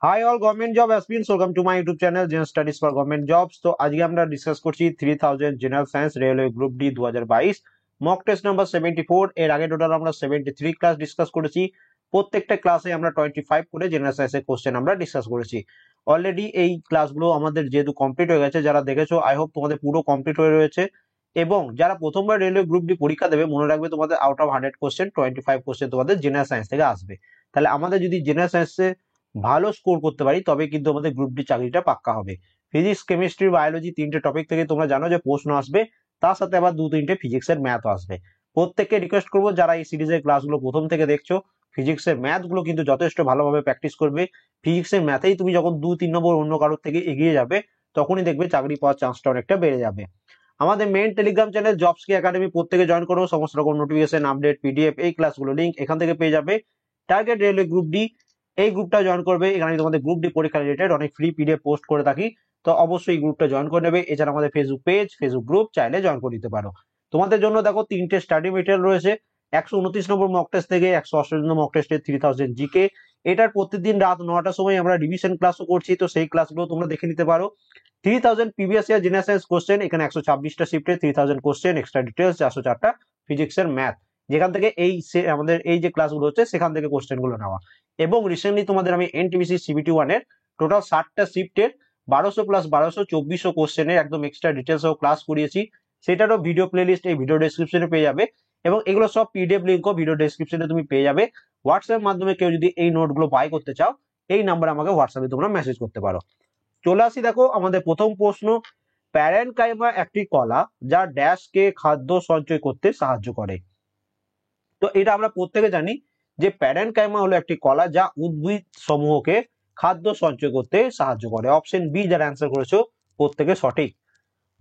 High all government job aspirants, welcome to my YouTube channel general studies for government jobs. তো আজকে আমরা discuss করছি 3000 general science railway group D 2022 mock test number 74। এর আগে total আমরা 73 class discuss করেছি। প্রত্যেকটা ক্লাসে আমরা 25 করে জেনারেল সায়েন্সের কোশ্চেন আমরা ডিসকাস করেছি। অলরেডি এই ক্লাসগুলো আমাদের যেহেতু কমপ্লিট হয়ে গেছে, যারা দেখেছো আই হোপ তোমাদের পুরো কমপ্লিট হয়ে রয়েছে। এবং যারা প্রথমবার রেলওয়ে গ্রুপ ডি পরীক্ষা দেবে, মনে রাখবে তোমাদের আউট অফ 100 কোশ্চেন 25 কোশ্চেন তোমাদের জেনারেল সায়েন্স থেকে আসবে। তাহলে আমাদের যদি জেনারেল সায়েন্সে ভালো স্কোর করতে পারি তবে কিন্তু আমাদের গ্রুপ ডি চাকরিটা পাক্কা হবে। ফিজিক্স, কেমিস্ট্রি, বায়োলজি তিনটে টপিক থেকে তোমরা জানো যে প্রশ্ন আসবে, তার সাথে আবার 2-3টে ফিজিক্সের ম্যাথও আসবে। প্রত্যেককে রিকোয়েস্ট করবো যারা এই সিরিজের ক্লাসগুলো প্রথম থেকে দেখছো, ফিজিক্সের ম্যাথগুলো কিন্তু যথেষ্ট ভালোভাবে প্র্যাকটিস করবে। ফিজিক্সের ম্যাথেই তুমি যখন 2-3 নম্বর অন্য কারোর থেকে এগিয়ে যাবে, তখনই দেখবে চাকরি পাওয়ার চান্সটা অনেকটা বেড়ে যাবে। আমাদের মেইন টেলিগ্রাম চ্যানেল জবস কি একাডেমি, প্রত্যেকে জয়েন করো। সমস্ত রকম নোটিফিকেশন, আপডেট, পিডিএফ, এই ক্লাসগুলো লিঙ্ক এখান থেকে পেয়ে যাবে। টার্গেট রেলওয়ে গ্রুপ ডি এই গ্রুপটা জয়েন করবে। এখানে তোমাদের গ্রুপ ডি পরীক্ষা রিলেটেড অনেক ফ্রি পিডিএফ পোস্ট করে থাকি, তো অবশ্যই এই গ্রুপটা জয়েন করে নেবে। এছাড়া আমাদের ফেসবুক পেজ, ফেসবুক গ্রুপ চাইলে জয়েন করে দিতে পারো। তোমাদের জন্য দেখো 3টে স্টাডি মেটেরিয়াল রয়েছে। 129 নম্বর মক টেস্ট থেকে 188 নম্বর মক টেস্টের 3000 জিকে। এটার প্রতিদিন রাত 9টার সময় আমরা রিভিশন ক্লাসও করছি, তো সেই ক্লাসগুলো তোমরা দেখে নিতে পারো। 3000 previous year general science question, এখানে 126টা শিফটে 3000 কোশ্চেন, এক্সট্রা ডিটেলস 404টা ফিজিক্সের ম্যাথ, যেখান থেকে আমাদের এই যে ক্লাসগুলো হচ্ছে সেখান থেকে কোশ্চেন গুলো নেওয়া। এবং রিসেন্টলি তোমাদের আমি এনটিপিসি সিবিটি 1-এর টোটাল 60টা শিফটের 1200 প্লাস 1200 2400 কোশ্চেনের একদম এক্সট্রা ডিটেলস সহ ক্লাস করিয়েছি। সেটারও ভিডিও প্লেলিস্ট এই ভিডিও ডেসক্রিপশনে পেয়ে যাবে, এবং এগুলো সব পিডিএফ লিঙ্কও ভিডিও ডেসক্রিপশনে তুমি পেয়ে যাবে। হোয়াটসঅ্যাপ মাধ্যমে কেউ যদি এই নোটগুলো বাই করতে চাও, এই নাম্বারে আমাকে হোয়াটসঅ্যাপে তোমরা মেসেজ করতে পারো। চলে আসি, দেখো আমাদের প্রথম প্রশ্ন। প্যারেনকাইমা একটি কলা যা ড্যাশকে খাদ্য সঞ্চয় করতে সাহায্য করে। তো এটা আমরা প্রত্যেকে জানি যে প্যারেনকাইমা হলো একটি কলা যা উদ্ভিদ সমূহকে খাদ্য সঞ্চয় করতে সাহায্য করে। অপশন বি যারা অ্যান্সার করেছো প্রত্যেকে সঠিক।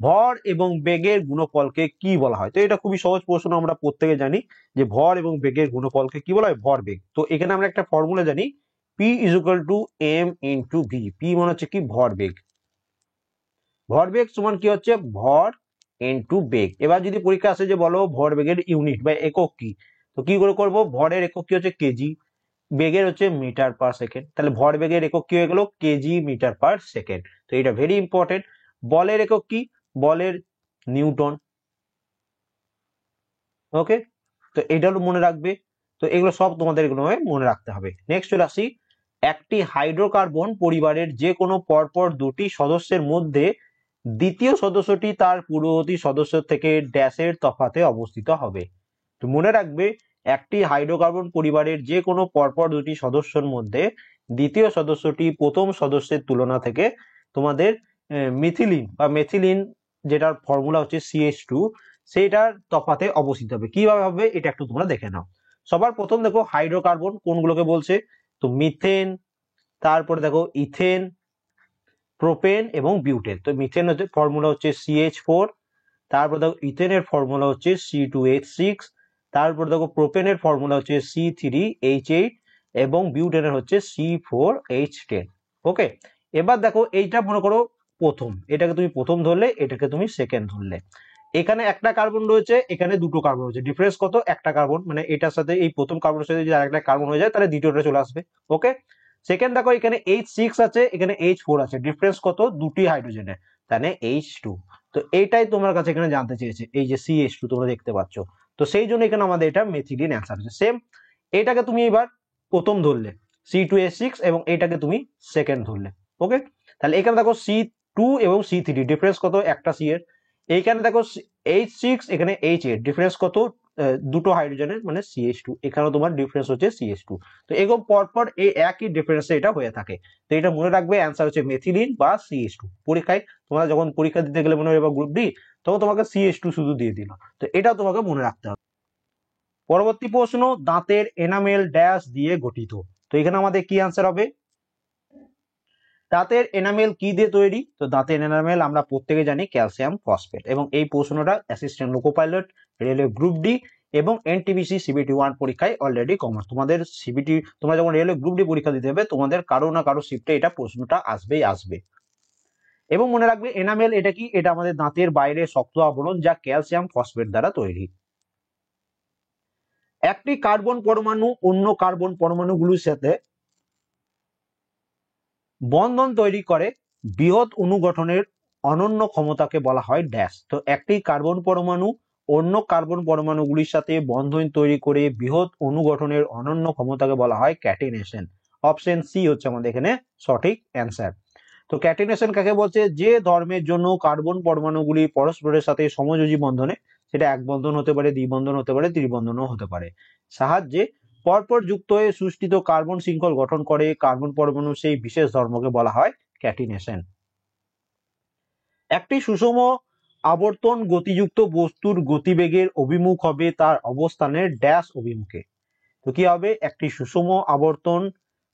ভর এবং বেগের গুণফলকে কি বলা হয়? তো এটা খুবই সহজ প্রশ্ন, আমরা প্রত্যেকে জানি যে ভর এবং বেগের গুণফলকে কি বলা হয়? ভর বেগ। তো এখানে আমরা একটা ফর্মুলা জানি, P is equal to m into v. P মানে হচ্ছে কি? ভর বেগ। ভর বেগ সমান কি হচ্ছে? ভর ইন্টু বেগ। এবার যদি পরীক্ষা আসে যে বলো ভর বেগের ইউনিট বা একক কি, তো কি করে করবো? ভরের একক কি হচ্ছে? কেজি, বেগের হচ্ছে মিটার পার সেকেন্ড। তাহলে ভর বেগের একক কি হয়ে গেল? KG metre per second. তো এটা ভেরি ইম্পর্টেন্ট। বলের একক কি? বলের নিউটন। ওকে, তো এটা মনে রাখবে। তো এগুলো সব তোমাদের এগুলো মনে রাখতে হবে। নেক্সট চলে আসি, একটি হাইড্রোকার্বন পরিবারের যে কোনো পরপর দুটি সদস্যের মধ্যে দ্বিতীয় সদস্যটি তার পূর্ববর্তী সদস্য থেকে ড্যাশের তফাতে অবস্থিত হবে। তো মনে রাখবে, একটি হাইড্রোকার্বন পরিবারের যে কোনো পরপর দুটি সদস্যের মধ্যে দ্বিতীয় সদস্যটি প্রথম সদস্যের তুলনা থেকে তোমাদের মিথিলিন বা মেথিলিন, যেটার ফর্মুলা হচ্ছে CH2, সেইটার তফাতে অবস্থিত হবে। কিভাবে হবে এটা একটু তোমরা দেখে নাও। সবার প্রথম দেখো হাইড্রোকার্বন কোনগুলোকে বলছে, তো মিথেন, তারপরে দেখো ইথেন, প্রোপেন এবং বিউটেন। তো মিথেন হচ্ছে ফর্মুলা হচ্ছে CH4, তারপর দেখো ইথেনের ফর্মুলা হচ্ছে C2H6, তারপর দেখো প্রোপেনের ফর্মুলা হচ্ছে C3H8 এবং বিউটেনের হচ্ছে C4H10। ওকে, এবার দেখো এইটা মনে করো প্রথম, এটাকে তুমি প্রথম ধরলে, এটাকে তুমি সেকেন্ড ধরলে। এখানে একটা কার্বন রয়েছে, এখানে দুটো কার্বন রয়েছে, ডিফারেন্স কত? একটা কার্বন। মানে এটার সাথে এই প্রথম কার্বনের সাথে যদি আরেকটা কার্বন হয়ে যায় তাহলে দ্বিতীয়টা চলে আসবে। ওকে, সেকেন্ড দেখো এখানে H6 আছে, এখানে H4 আছে, ডিফারেন্স কত? দুটি হাইড্রোজেনের, তাহলে H2। তো এইটাই তোমার কাছে এখানে জানতে চেয়েছে, এই যে CH2 তোমরা দেখতে পাচ্ছ। তো সেই জন্য এখানে আমাদের এটা মেথিলিন অ্যান্সার হচ্ছে। সেম এটাকে তুমি এবার প্রথম ধরলে C2H6 এবং এটাকে তুমি সেকেন্ড ধরলে। ওকে, তাহলে এখানে দেখো C2 এবং C3, ডিফারেন্স কত? একটা C এর। এইখানে দেখো H6, এখানে H8, ডিফারেন্স কত? দুটো হাইড্রোজেনের, মানে CH2। এখানেও তোমার ডিফারেন্স হচ্ছে CH2। তো এরকম পরপর এই একই ডিফারেন্সে এটা হয়ে থাকে। তো এটা মনে রাখবে, অ্যান্সার হচ্ছে মেথিলিন বা CH2। পরীক্ষায় তোমরা যখন পরীক্ষা দিতে গেলে মনে হয় গ্রুপ ডি, তখন তোমাকে CH2 শুধু দিয়ে দিল। তো এটা তোমাকে মনে রাখতে হবে। পরবর্তী প্রশ্ন, দাঁতের এনামেল ড্যাশ দিয়ে গঠিত। তো এখানে আমাদের কি অ্যান্সার হবে? দাঁতের এনামেল কি দিয়ে তৈরি? তো দাঁতের এনামেল আমরা প্রত্যেকে জানি ক্যালসিয়াম ফসফেট। এবং এই প্রশ্নটা assistant loco pilot, railway group D এবং এনটিপিসি সিবিটি 1 পরীক্ষায় অলরেডি কমন। তোমাদের সিবিটি, তোমরা যখন রেলওয়ে গ্রুপ ডি পরীক্ষা দিতে হবে, তোমাদের কারো না কারো শিফটে এটা প্রশ্নটা আসবেই আসবে। এবং মনে রাখবে এনামেল এটা কি? এটা আমাদের দাঁতের বাইরে শক্ত আবরণ যা ক্যালসিয়াম ফসফেট দ্বারা তৈরি। একটি কার্বন পরমাণু অন্য কার্বন পরমাণুগুলোর সাথে বন্ধন তৈরি করে বৃহৎ অণু গঠনের অনন্য ক্ষমতাকে বলা হয় ড্যাশ। তো একটি কার্বন পরমাণু অন্য কার্বন পরমাণুগুলির সাথে বন্ধন তৈরি করে বৃহৎ অণু গঠনের অনন্য ক্ষমতাকে বলা হয় ক্যাটিনেশন। অপশন সি হচ্ছে আমাদের এখানে সঠিক অ্যান্সার। তো ক্যাটিনেশন কাকে বলছে? যে ধর্মের জন্য কার্বন পরমাণুগুলি পরস্পরের সাথে সমযোজী বন্ধনে, সেটা এক বন্ধন হতে পারে, দ্বিবন্ধন হতে পারে, ত্রিবন্ধনও হতে পারে, সাহায্যে পরপর যুক্ত হয়ে সৃষ্টিত কার্বন শৃঙ্খল গঠন করে কার্বন পরমাণু সেই বিশেষ ধর্মকে বলা হয় ক্যাটিনেশন। একটি সুষম আবর্তন গতিযুক্ত বস্তুর গতিবেগের অভিমুখ হবে তার অবস্থানের ড্যাশ অভিমুখে। তো কি হবে? একটি সুষম আবর্তন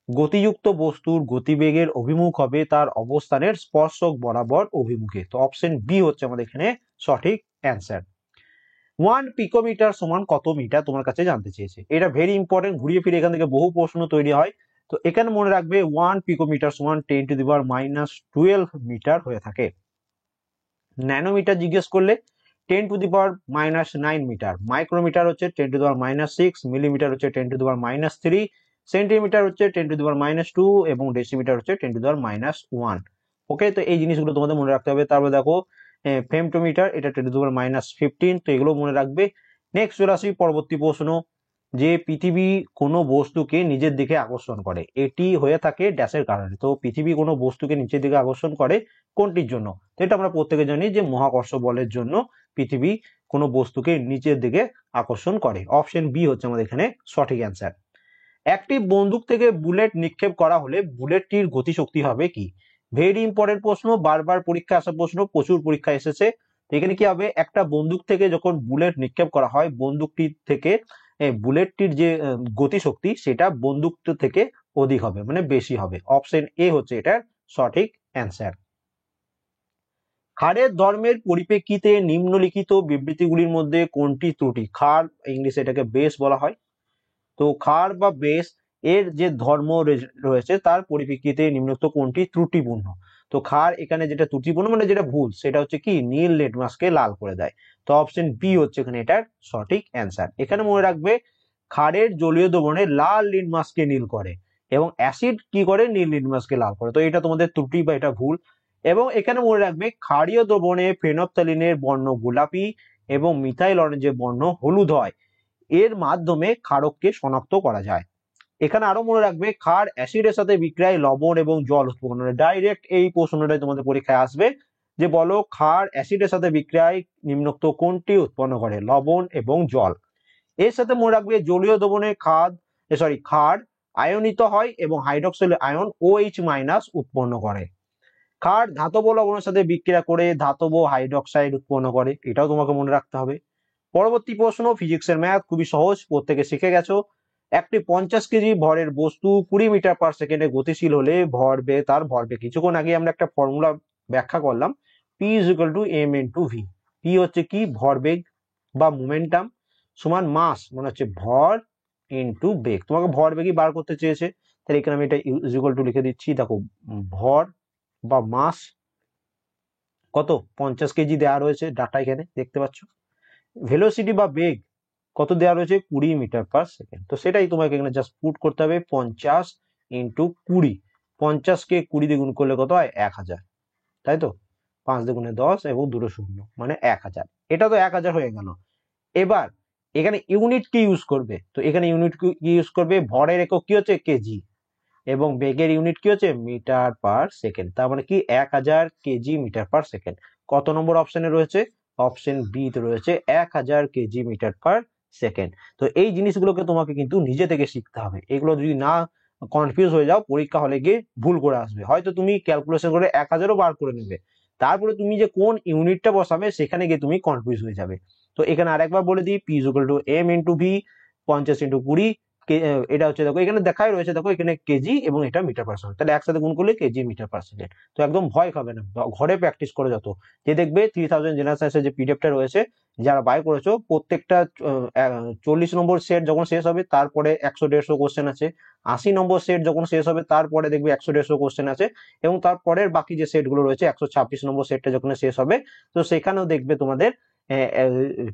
গতিযুক্ত বস্তুর গতিবেগের অভিমুখ হবে তার অবস্থানের স্পর্শক বরাবর অভিমুখে। তো অপশন বি হচ্ছে আমাদের এখানে সঠিক অ্যান্সার। 1 পিকোমিটার সমান কত মিটার তোমার কাছে জানতে চেয়েছে। এটা ভেরি ইম্পর্টেন্ট, ঘুরিয়ে ফিরে এখান থেকে বহু প্রশ্ন তৈরি হয়। তো এখানে মনে রাখবে 1 পিকোমিটার সমান 10⁻⁻12 মিটার হয়ে থাকে। ন্যানোমিটার জিজ্ঞেস করলে 10⁻⁻9 মিটার, মাইক্রোমিটার হচ্ছে 10⁻6, মিলিমিটার হচ্ছে 10⁻3, সেন্টিমিটার হচ্ছে 10⁻2 এবং ডেসিমিটার হচ্ছে 10⁻1। ওকে, তো এই জিনিসগুলো তোমাদের মনে রাখতে হবে। তারপরে দেখো ফেমটোমিটার, এটা 10⁻15। তো এগুলো মনে রাখবে। নেক্সট চলে আসি পরবর্তী প্রশ্ন, যে পৃথিবী কোনো বস্তুকে নিজের দিকে আকর্ষণ করে, এটি হয়ে থাকে ড্যাশের কারণে। তো পৃথিবী কোনো বস্তুকে নিচের দিকে আকর্ষণ করে কোনটির জন্য? তো এটা আমরা প্রত্যেকে জানি যে মহাকর্ষ বলের জন্য পৃথিবী কোনো বস্তুকে নিচের দিকে আকর্ষণ করে। অপশন বি হচ্ছে আমাদের এখানে সঠিক অ্যান্সার। একটি বন্দুক থেকে বুলেট নিক্ষেপ করা হলে বুলেটটির গতিশক্তি হবে কি? ভেরি ইম্পর্টেন্ট প্রশ্ন, বারবার পরীক্ষা আসা প্রশ্ন, প্রচুর পরীক্ষা এসেছে। এখানে কি হবে? একটা বন্দুক থেকে যখন বুলেট নিক্ষেপ করা হয়, বন্দুকটির থেকে বুলেটটির যে গতিশক্তি সেটা বন্দুকটি থেকে অধিক হবে, মানে বেশি হবে। অপশন এ হচ্ছে এটার সঠিক অ্যান্সার। ক্ষারের ধর্মের পরিপ্রেক্ষিতে নিম্নলিখিত বিবৃতিগুলির মধ্যে কোনটি ত্রুটি? ক্ষার ইংলিশে এটাকে বেস বলা হয়। তো ক্ষার বা বেস এর যে ধর্ম রয়েছে তার পরিপ্রেক্ষিতে নিম্নোক্ত কোনটি ত্রুটিপূর্ণ? তো ক্ষার এখানে যেটা ত্রুটিপূর্ণ মানে যেটা ভুল, সেটা হচ্ছে কি নীল লিটমাসকে লাল করে দেয়। তো অপশন বি হচ্ছে এখানে এটার সঠিক অ্যান্সার। এখানে মনে রাখবে ক্ষারের জলীয় দ্রবণে লাল লিটমাসকে নীল করে এবং অ্যাসিড কি করে? নীল লিটমাসকে লাল করে। তো এটা তোমাদের ত্রুটি বা এটা ভুল। এবং এখানে মনে রাখবে ক্ষারীয় দ্রবণে ফেনফথ্যালিনের বর্ণ গোলাপি এবং মিথাইল অরেঞ্জের বর্ণ হলুদ হয়, এর মাধ্যমে ক্ষারককে শনাক্ত করা যায়। এখানে আরো মনে রাখবে ক্ষার অ্যাসিডের সাথে বিক্রিয়ায় লবণ এবং জল উৎপন্ন করে। ডাইরেক্ট এই প্রশ্নটাই তোমাদের পরীক্ষায় আসবে যে বলো ক্ষার অ্যাসিডের সাথে বিক্রিয়ায় নিম্নোক্ত কোনটি উৎপন্ন করে? লবণ এবং জল। এর সাথে মনে রাখবে জলীয় দ্রবণে ক্ষার আয়নিত হয় এবং হাইড্রক্সাইল আয়ন OH- উৎপন্ন করে। ক্ষার ধাতব লবণের সাথে বিক্রিয়া করে ধাতব হাইড্রক্সাইড উৎপন্ন করে, এটাও তোমাকে মনে রাখতে হবে। পরবর্তী প্রশ্ন ফিজিক্সের ম্যাথ, খুবই সহজ, প্রত্যেকে শিখে গেছো। একটি 50 কেজি ভরের বস্তু 20 মিটার পার সেকেন্ডে গতিশীল হলে তার ভরবেগ, কিছুক্ষণ আগে আমরা একটা ফর্মুলা ব্যাখ্যা করলাম, P = m×v। P হচ্ছে কি? ভরবেগ বা মোমেন্টাম, সমান মাস মানে হচ্ছে ভর ইন্টু বেগ। তোমাকে ভরবেগই বার করতে চেয়েছে, তাহলে এখানে আমি এটা = লিখে দিচ্ছি। দেখো ভর বা মাস কত? 50 কেজি দেওয়া রয়েছে, ডাটা এখানে দেখতে পাচ্ছ। ভেলোসিটি বা বেগ কত দেওয়া রয়েছে? 20 মিটার পার সেকেন্ড। তো সেটাই তোমাকে এখানে জাস্ট পুট করতে হবে, 50 × 20। 50কে 20 দিয়ে গুণ করলে কত হয়? 1000, তাই তো? 5 দুগুণে 10 এবং 2 শূন্য মানে 1000। এটা তো 1000 হয়ে গেল। এবার এখানে ইউনিট কি ইউজ করবে? তো এখানে ইউনিট কি ইউজ করবে? ভরের একক কি হচ্ছে? কেজি, এবং বেগের ইউনিট কি হচ্ছে? Metre per second. তার মানে কি? 1000 কেজি মিটার পার সেকেন্ড। কত নম্বর অপশনে রয়েছে? অপশন বি তে রয়েছে 1000 কেজি মিটার পার সেকেন্ড। তো এই জিনিসগুলোকে তোমাকে কিন্তু নিজে থেকে শিখতে হবে। এগুলো যদি না কনফিউজ হয়ে যাও, পরীক্ষা হলে গিয়ে ভুল করে আসবে। হয়তো তুমি ক্যালকুলেশন করে 1000ও বার করে নেবে, তারপরে তুমি যে কোন ইউনিটটা বসাবে সেখানে গিয়ে তুমি কনফিউজ হয়ে যাবে। তো এখানে আরেকবার বলে দিই, P = m×v, 50 × 20। এটা হচ্ছে, দেখো এখানে দেখাই রয়েছে, দেখো এখানে কেজি এবং এটা মিটার পার সেকেন্ড, তাহলে একসাথে গুণ করলে কেজি মিটার পার সেকেন্ড। তো একদম ভয় খাবে না, ঘরে প্র্যাকটিস করে যত, যে দেখবে 3000 জেনারেল সায়েন্সের যে পিডিএফটা রয়েছে যারা বাই করেছো, প্রত্যেকটা 40 নম্বর সেট যখন শেষ হবে তারপরে 100-150 কোশ্চেন আছে, 80 নম্বর সেট যখন শেষ হবে তারপরে দেখবে 100-150 কোশ্চেন আছে, এবং তারপরের বাকি যে সেটগুলো রয়েছে 126 নম্বর সেটটা যখন শেষ হবে, তো সেখানেও দেখবে তোমাদের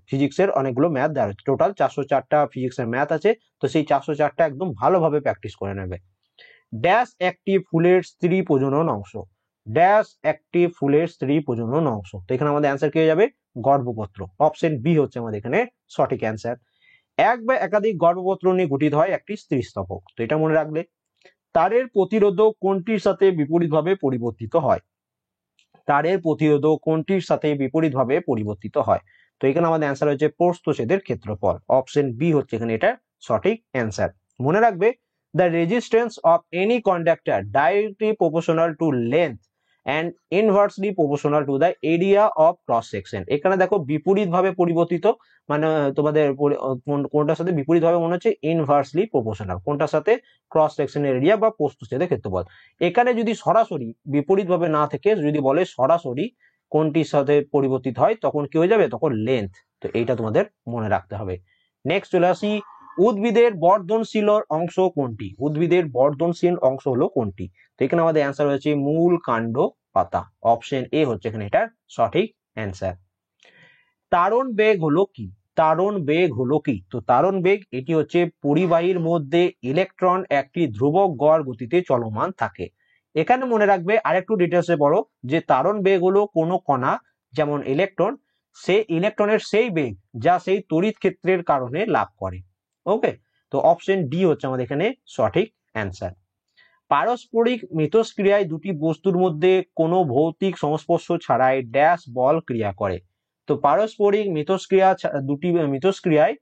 ফিজিক্সের অনেকগুলো ম্যাথ দেওয়া রয়েছে। টোটাল 404টা ফিজিক্সের ম্যাথ আছে। তো সেই 404টা একদম ভালোভাবে প্র্যাকটিস করে নেবে। ড্যাশ একটি ফুলের স্ত্রী প্রজনন অংশ, ড্যাশ একটি ফুলের স্ত্রী প্রজনন অংশ। তো এখানে আমাদের অ্যান্সার কি হয়ে যাবে, গর্ভপত্র। অপশন বি হচ্ছে আমাদের এখানে সঠিক অ্যান্সার। এক বা একাধিক গর্ভপত্র নিয়ে গঠিত হয় একটি স্ত্রীস্তবক। তো এটা মনে রাখলে। তারের প্রতিরোধক কোনটির সাথে বিপরীতভাবে পরিবর্তিত হয়, তারের প্রতিরোধক কোনটির সাথে বিপরীতভাবে পরিবর্তিত হয়। তো এখানে আমাদের অ্যান্সার হচ্ছে প্রস্থচ্ছেদের ক্ষেত্রফল। অপশন বি হচ্ছে এখানে এটা সঠিক অ্যান্সার। মনে রাখবে, the resistance of any conductor directly proportional to length and inversely proportional to the area of cross section. এখানে দেখো বিপরীতভাবে পরিবর্তিত, মানে তোমাদের কোনটার সাথে বিপরীতভাবে মনে হচ্ছে ইনভার্সলি প্রপোর্শনাল, কোনটার সাথে ক্রস সেকশনের এরিয়া বা প্রস্থচ্ছেদের ক্ষেত্রফল। এখানে যদি সরাসরি বিপরীতভাবে না থেকে যদি বলে সরাসরি কোনটির সাথে পরিবর্তিত হয়, তখন কি হয়ে যাবে, তখন লেন্থ। তো এইটা তোমাদের মনে রাখতে হবে। নেক্সট চলে আসি, উদ্ভিদের বর্ধনশীল অংশ কোনটি, উদ্ভিদের বর্ধনশীল অংশ হলো কোনটি। তো এখানে আমাদের অ্যান্সার হচ্ছে মূল, কাণ্ড, পাতা। অপশন এ হচ্ছে এখানে এটার সঠিক অ্যান্সার। তারণ বেগ হলো কি, তারণ বেগ হলো কি। তো তারণ বেগ এটি হচ্ছে পরিবাহীর মধ্যে ইলেকট্রন একটি ধ্রুবক গড় গতিতে চলমান থাকে। এখানে মনে রাখবে আরেকটু ডিটেলসে পড়ো, যে তারণ বেগ হলো কোনো কণা, যেমন ইলেকট্রন, সে ইলেকট্রনের সেই বেগ যা সেই তড়িৎ ক্ষেত্রের কারণে লাভ করে। ওকে, তো অপশন ডি হচ্ছে আমাদের এখানে সঠিক অ্যান্সার। পারস্পরিক মিথস্ক্রিয়ায় দুটি বস্তুর মধ্যে কোনো ভৌতিক সংস্পর্শ ছাড়াই ড্যাশ বল ক্রিয়া করে। তো পারস্পরিক মিথস্ক্রিয়ায়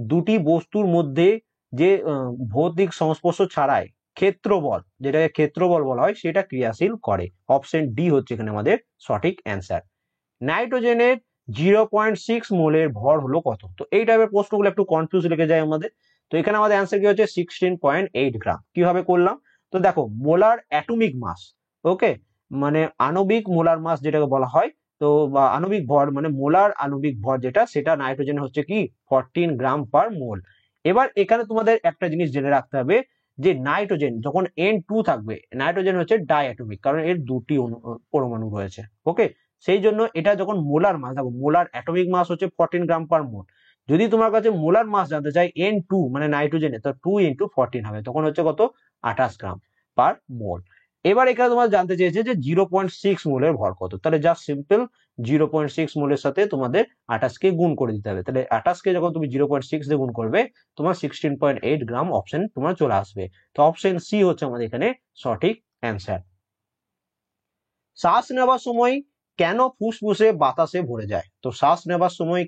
দুটি বস্তুর মধ্যে যে ভৌতিক সংস্পর্শ ছাড়াই ক্ষেত্র বল, যেটাকে ক্ষেত্র বল বলা হয়, সেটা ক্রিয়াশীল করে। অপশন ডি হচ্ছে এখানে আমাদের সঠিক অ্যান্সার। নাইট্রোজেনের 0.6 মোলের ভর হলো কত। তো এই টাইপের প্রশ্নগুলো একটু কনফিউজ লেগে যায় আমাদের। তো এখানে আমাদের অ্যান্সার কি হচ্ছে 16.8 গ্রাম। কিভাবে করলাম, তো দেখো মোলার অ্যাটমিক মাস, ওকে, মানে আণবিক মোলার মাস যেটাকে বলা হয়, তো বা আণবিক ভর মানে মোলার আণবিক ভর যেটা, সেটা নাইট্রোজেন হচ্ছে কি 14 গ্রাম পার মোল। এবার এখানে তোমাদের একটা জিনিস জেনে রাখতে হবে, যে নাইট্রোজেন যখন N2 থাকবে, নাইট্রোজেন হচ্ছে ডাইঅ্যাটমিক, কারণ এর দুটি পরমাণু রয়েছে। ওকে, সেই জন্য এটা যখন মোলার মাস, দেখো মোলার অ্যাটমিক মাস হচ্ছে 14 গ্রাম পার মোল। যদি তোমার কাছে মোলার মাস জানতে চাই N2 মানে নাইট্রোজেনের, তো 2 × 14 হবে, তখন হচ্ছে কত, 28 গ্রাম পার মোল। এবার এখানে তোমার জানতে চেয়েছে যে 0.6 মোলের ভর কত, তাহলে জাস্ট সিম্পল 0.6 মোলের সাথে তোমাদের 28কে গুণ করে দিতে হবে। তাহলে 28কে যখন তুমি 0.6 দিয়ে গুণ করবে, তোমার 16.8 গ্রাম অপশন তোমার চলে আসবে। তো অপশন সি হচ্ছে আমাদের এখানে সঠিক অ্যান্সার। শ্বাস নেওয়ার সময় কেন ফুসফুসে বাতাসে ভরে যায়। তো শ্বাস নেওয়ার সময়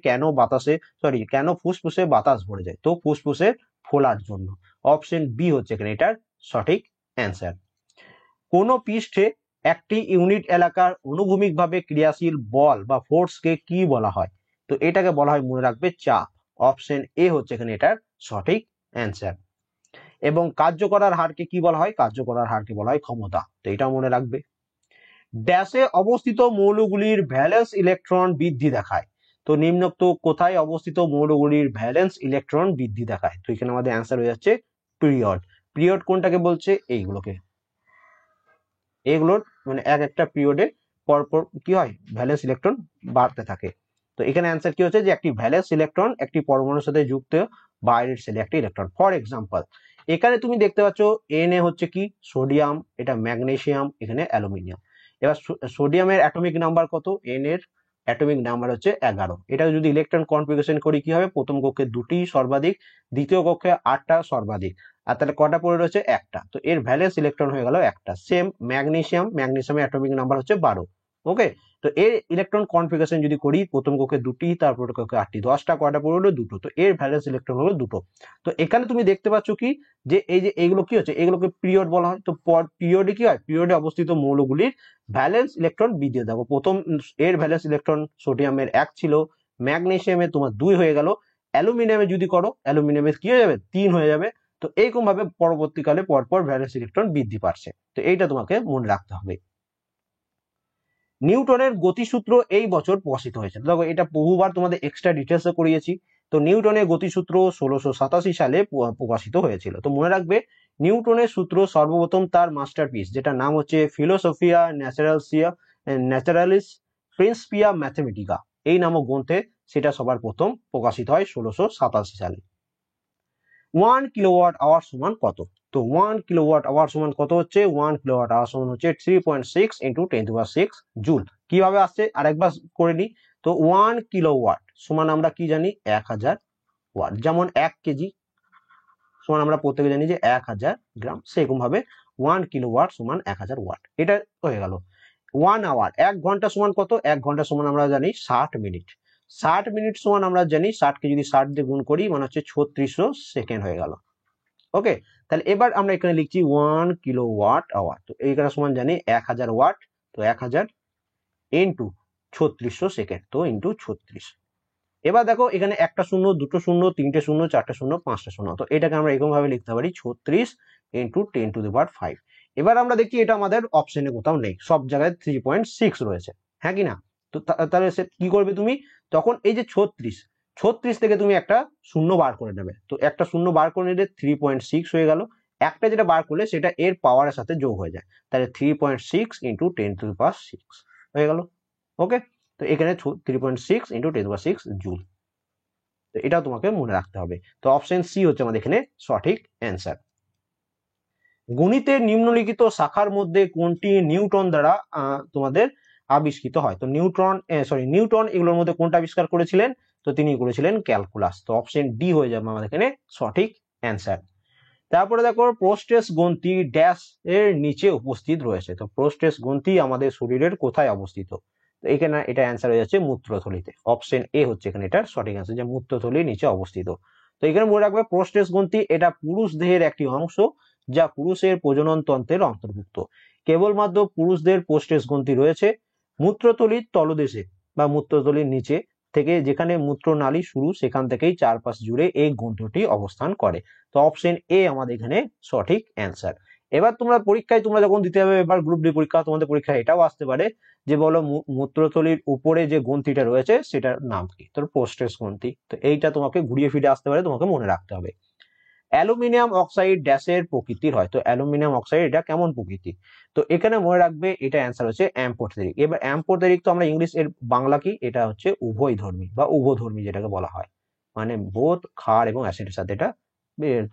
কেন ফুসফুসে বাতাস ভরে যায়, তো ফুসফুসের ফোলার জন্য। অপশন বি হচ্ছে এখানে এটার সঠিক অ্যান্সার। কোন পৃষ্ঠে একটি ইউনিট এলাকার অনুভূমিকভাবে ক্রিয়াশীল বল বা ফোর্সকে কি বলা হয়। তো এটাকে বলা হয়, মনে রাখবে, চাপ। অপশন এ হচ্ছে এখানে এটার সঠিক অ্যান্সার। এবং কার্য করার হারকে কি বলা হয়, কার্য করার হারকে বলা হয় ক্ষমতা। তো এটাও মনে রাখবে। ড্যাশে অবস্থিত মৌলগুলির ভ্যালেন্স ইলেকট্রন বৃদ্ধি দেখায়। তো নিম্নোক্ত কোথায় অবস্থিত মৌলগুলির ভ্যালেন্স ইলেকট্রন বৃদ্ধি দেখায়। তো এখানে আমাদের অ্যান্সার হয়ে যাচ্ছে পিরিয়ড। পিরিয়ড কোনটাকে বলছে, এইগুলোকে, এগুলোর মানে এক একটা পিরিয়ডে পরপর কি হয়, ভ্যালেন্স ইলেকট্রন বাড়তে থাকে। তো এখানে অ্যান্সার কি হচ্ছে, যে একটি ভ্যালেন্স ইলেকট্রন একটি পরমাণুর সাথে যুক্ত বাইরের সেলে একটি ইলেকট্রন। ফর এক্সাম্পল, এখানে তুমি দেখতে পাচ্ছ Na হচ্ছে কি সোডিয়াম, এটা ম্যাগনেসিয়াম, এখানে অ্যালুমিনিয়াম। এবার সোডিয়ামের অ্যাটমিক নাম্বার কত, N এর অ্যাটমিক নাম্বার হচ্ছে 11। এটা যদি ইলেকট্রন কনফিগারেশন করি কি হবে, প্রথম কক্ষে 2টি সর্বাধিক, দ্বিতীয় কক্ষে 8টা সর্বাধিক, আর তাহলে কটা পড়ে রয়েছে, একটা। তো এর ভ্যালেন্স ইলেকট্রন হয়ে গেল একটা। সেম ম্যাগনেসিয়ামের অ্যাটমিক নাম্বার হচ্ছে 12। ওকে, তো এর ইলেকট্রন কনফিগারেশন যদি করি, প্রথম কক্ষে 2টি, তারপর কক্ষে 8টি, 10টা, কয়টা পড়ে হলো, 2টো। তো এর ভ্যালেন্স ইলেকট্রন হলো 2টো। তো এখানে তুমি দেখতে পাচ্ছ কি, যে এই যে এইগুলো কি হচ্ছে, এগুলোকে পিরিয়ড বলা হয়। তো পিরিয়ডে কি হয়, পিরিয়ডে অবস্থিত মৌলগুলির ভ্যালেন্স ইলেকট্রন বৃদ্ধি। দেখো প্রথম এর ভ্যালেন্স ইলেকট্রন সোডিয়ামের 1 ছিল, ম্যাগনেসিয়ামের তোমার 2 হয়ে গেল, অ্যালুমিনিয়ামে যদি করো, অ্যালুমিনিয়ামের কি হয়ে যাবে, 3 হয়ে যাবে। তো এইরকম ভাবে পরবর্তীকালে পরপর ভ্যালেন্স ইলেকট্রন বৃদ্ধি পাচ্ছে। তো এইটা তোমাকে মনে রাখতে হবে। নিউটনের গতিসূত্র এই বছর প্রকাশিত হয়েছে। দেখো এটা বহুবার তোমাদের এক্সট্রা ডিটেলসে করিয়েছি। তো নিউটনের গতিসূত্র 1687 সালে প্রকাশিত হয়েছিল। তো মনে রাখবে, নিউটনের সূত্র সর্বপ্রথম তার মাস্টারপিস, যেটা নাম হচ্ছে ফিলোসফিয়া ন্যাচারালিস প্রিন্সিপিয়া ম্যাথমেটিকা, এই নামক গ্রন্থে সেটা সবার প্রথম প্রকাশিত হয় 1687 সালে। 1 কিলোওয়াট আওয়ার সমান কত। তো 1 কিলোওয়াট আওয়ার সমান কত হচ্ছে? 1 কিলোওয়াট আওয়ার সমান হচ্ছে 3.6 ইন্টু 10⁶ জুল। কিভাবে আসছে আরেকবার করে নিই। তো 1 কিলোওয়াট সমান আমরা কি জানি? 1000 ওয়াট। যেমন 1 কেজি সমান আমরা প্রত্যেকে জানি যে 1000 গ্রাম, সেরকম ভাবে 1 কিলোওয়াট সমান 1000 ওয়াট। এটা হয়ে গেল। 1 আওয়ার, 1 ঘন্টা সমান কত? 1 ঘন্টা সমান আমরা জানি 60 মিনিট। 60 মিনিট সমান আমরা জানি 60 কে যদি 60 দিয়ে গুণ করি মানে হচ্ছে 3600 সেকেন্ড হয়ে গেল। ওকে, তাহলে এবার আমরা এখানে লিখছি 1 কিলোওয়াট আওয়ার। তো এইখানে সমান জানি 1000 ওয়াট। তো 1000 ইন্টু 3600 সেকেন্ড, তো ইন্টু 36। এবার দেখো এখানে একটা শূন্য, দুটো শূন্য, তিনটে শূন্য, চারটে শূন্য, পাঁচটা শূন্য। তো এটাকে আমরা এরকম ভাবে লিখতে পারি 36 ইন্টু 10⁵। এবার আমরা দেখি এটা আমাদের অপশনে কোথাও নেই, সব জায়গায় 3.6 রয়েছে, হ্যাঁ কি না? তো তাহলে সে কি করবে তুমি? তখন এই যে 36 থেকে তুমি একটা শূন্য বার করে নেবে। তো একটা শূন্য বার করে নিলে 3.6 হয়ে গেল। একটা যেটা বার করলে সেটা এর পাওয়ারের সাথে যোগ হয়ে যায়, তাহলে 3.6 ইন্টু 10⁶ হয়ে গেল। ওকে, তো এখানে 3.6 ইন্টু 10⁶ জুল। তো এটাও তোমাকে মনে রাখতে হবে। তো অপশন সি হচ্ছে আমাদের এখানে সঠিক অ্যান্সার। গণিতের নিম্নলিখিত শাখার মধ্যে কোনটি নিউটন দ্বারা তোমাদের আবিষ্কৃত হয়? তো নিউটন এগুলোর মধ্যে কোনটা আবিষ্কার করেছিলেন? তো তিনি করেছিলেন ক্যালকুলাস। তো অপশন ডি হয়ে যাবে আমাদের এখানে সঠিক অ্যান্সার। তারপরে দেখো প্রোস্টেস গ্রন্থি ড্যাশ এর নিচে উপস্থিত রয়েছে। তো প্রোস্টেস গ্রন্থি আমাদের শরীরের কোথায় অবস্থিত? তো এখানে এটা অ্যান্সার হয়ে যাচ্ছে মূত্রথলিতে। অপশন এ হচ্ছে এখানে এটার সঠিক অ্যান্সার, যে মূত্রথলির নিচে অবস্থিত। তো এখানে মনে রাখবে প্রোস্টেস গ্রন্থি এটা পুরুষ দেহের একটি অংশ যা পুরুষের প্রজনন তন্ত্রের অন্তর্ভুক্ত। কেবলমাত্র পুরুষদের প্রোস্টেস গ্রন্থি রয়েছে মূত্রথলির তলদেশে বা মূত্রথলির নিচে থেকে, যেখানে মূত্রনালী শুরু সেখান থেকেই চারপাশ জুড়ে এই গ্রন্থটি অবস্থান করে। তো অপশন এ আমাদের এখানে সঠিক অ্যান্সার। এবার তোমরা পরীক্ষায় তোমরা যখন দিতে হবে এবার গ্রুপ ডি পরীক্ষা, তোমাদের পরীক্ষায় এটাও আসতে পারে যে বলো মূত্রথলির উপরে যে গ্রন্থিটা রয়েছে সেটার নাম কি? তোর প্রোস্টেস গ্রন্থি। তো এইটা তোমাকে ঘুরিয়ে ফিরে আসতে পারে, তোমাকে মনে রাখতে হবে। অ্যালুমিনিয়াম অক্সাইড ড্যাশের প্রকৃতির হয়। তো অ্যালুমিনিয়াম অক্সাইড এটা কেমন প্রকৃতি? তো এখানে মনে রাখবে এটা অ্যান্সার হচ্ছে অ্যাম্পোথেরিক। এবার অ্যাম্পোথেরিক তো আমরা ইংলিশ এর বাংলা কি? এটা হচ্ছে উভয়ধর্মী বা উভধর্মী যেটাকে বলা হয়, মানে বোধ ক্ষার এবং অ্যাসিডের সাথে এটা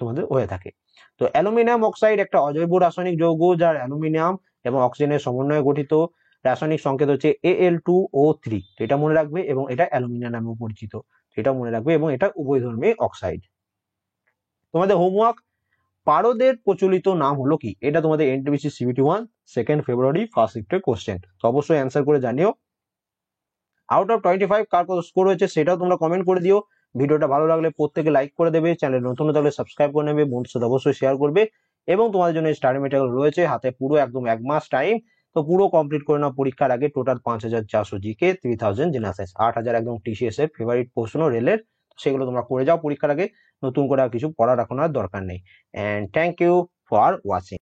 তোমাদের হয়ে থাকে। তো অ্যালুমিনিয়াম অক্সাইড একটা অজৈব রাসায়নিক যৌগ যার অ্যালুমিনিয়াম এবং অক্সিজেনের সমন্বয়ে গঠিত। রাসায়নিক সংকেত হচ্ছে Al2O3। এটা মনে রাখবে, এবং এটা অ্যালুমিনিয়াম নামেও পরিচিত, এটা মনে রাখবে, এবং এটা উভয়ধর্মী অক্সাইড। তোমাদের হোমওয়ার্ক, পারদের প্রচলিত নাম হলো কি? এটা তোমাদের এনটিপিসি CBT 1 2 ফেব্রুয়ারি ফার্স্ট শিফটের কোশ্চেন। তো অবশ্যই অ্যান্সার করে জানিও। আউট অফ 25 কার কত স্কোর হয়েছে সেটাও তোমরা কমেন্ট করে দিও। ভিডিওটা ভালো লাগলে প্রত্যেকে লাইক করে দেবে, চ্যানেল নতুন থাকলে সাবস্ক্রাইব করে নেবে, বন্ধুর সাথে অবশ্যই শেয়ার করবে। এবং তোমাদের জন্য স্টাডি মেটেরিয়াল রয়েছে হাতে, পুরো একদম 1 মাস টাইম। তো পুরো কমপ্লিট করে নাও পরীক্ষার আগে। টোটাল 5400 জিকে, 3000 জেনারেল সায়েন্স, 8000 একদম TCS এর ফেভারিট প্রশ্ন রেলের, সেগুলো তোমরা করে যাও পরীক্ষার আগে। নতুন করে আর কিছু পড়ার এখন আর দরকার নেই। And thank you for watching.